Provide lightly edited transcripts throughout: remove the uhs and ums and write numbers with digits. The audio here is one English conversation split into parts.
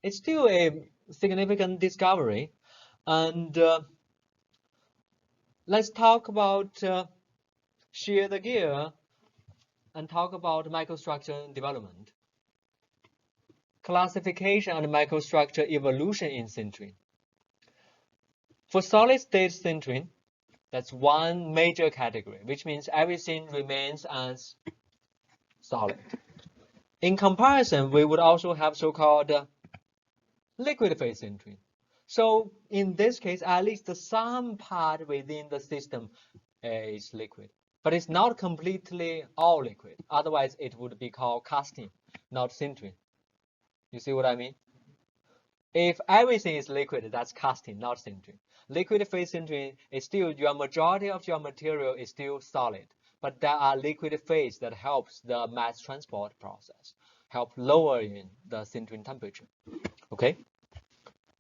it's still a significant discovery. And let's talk about shear the gear and talk about microstructure development, classification and microstructure evolution in sintering. For solid-state sintering, that's one major category, which means everything remains as solid. In comparison, we would also have so-called liquid phase sintering. So in this case, at least some part within the system is liquid, but it's not completely all liquid. Otherwise, it would be called casting, not sintering. You see what I mean? If everything is liquid, that's casting, not sintering. Liquid phase sintering is still your majority of your material is still solid, but there are liquid phase that helps the mass transport process, help lowering the sintering temperature. Okay,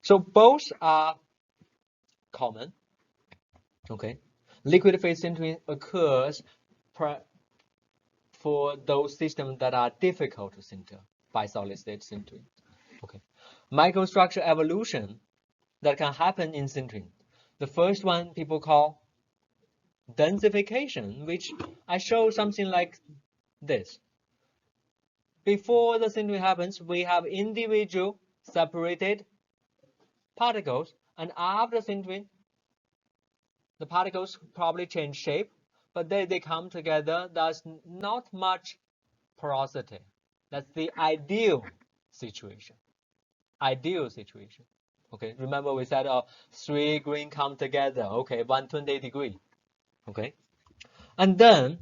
so both are common. Okay, liquid phase sintering occurs for those systems that are difficult to sinter by solid-state sintering. Okay, microstructure evolution that can happen in sintering. The first one people call densification, which I show something like this. Before the sintering happens, we have individual separated particles, and after sintering, the particles probably change shape, but then they come together. There's not much porosity. That's the ideal situation. Ideal situation. Okay, remember we said 3 green come together. Okay, 120 degree. Okay, and then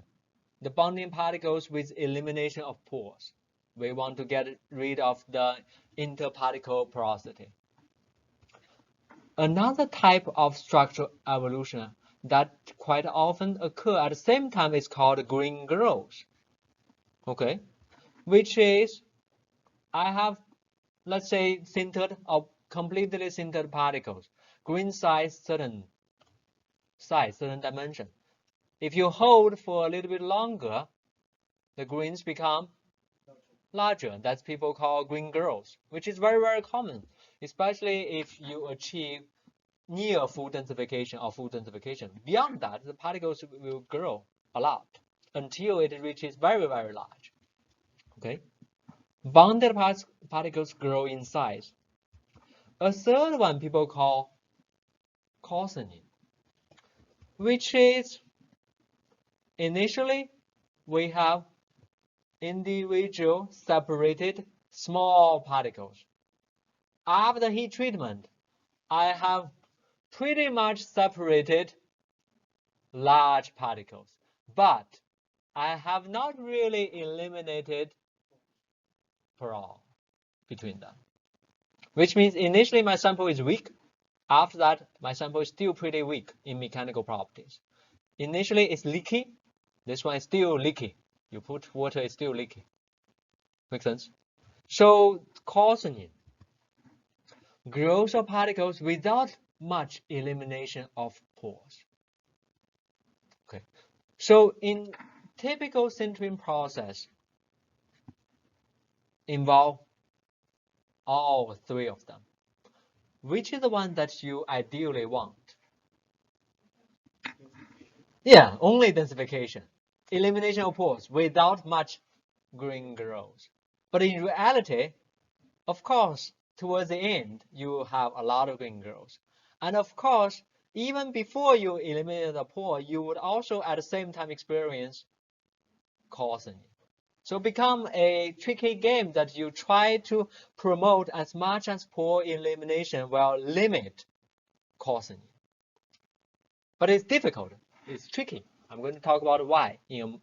the bonding particles with elimination of pores. We want to get rid of the interparticle porosity. Another type of structural evolution that quite often occur at the same time is called green growth. Okay, which is I have, let's say, sintered or completely sintered particles, green size, certain dimension. If you hold for a little bit longer, the greens become larger. That's people call green growth, which is very, very common, especially if you achieve near full densification or full densification. Beyond that, the particles will grow a lot until it reaches very, very large. Okay, bonded particles grow in size. A third one people call coarsening, which is initially we have individual separated small particles. After heat treatment, I have pretty much separated large particles, but I have not really eliminated pore between them, which means initially my sample is weak. After that, my sample is still pretty weak in mechanical properties. Initially, it's leaky. This one is still leaky. You put water, it's still leaky. Make sense? So coarsening, growth of particles without much elimination of pores. Okay. So in typical sintering process, involve all 3 of them. Which is the one that you ideally want? Yeah, only densification. Elimination of pores without much green growth. But in reality, of course, towards the end, you have a lot of green growth. And of course, even before you eliminate the pore, you would also at the same time experience coarsening. So become a tricky game that you try to promote as much as pore elimination while limit coarsening. But it's difficult. It's tricky. I'm going to talk about why in a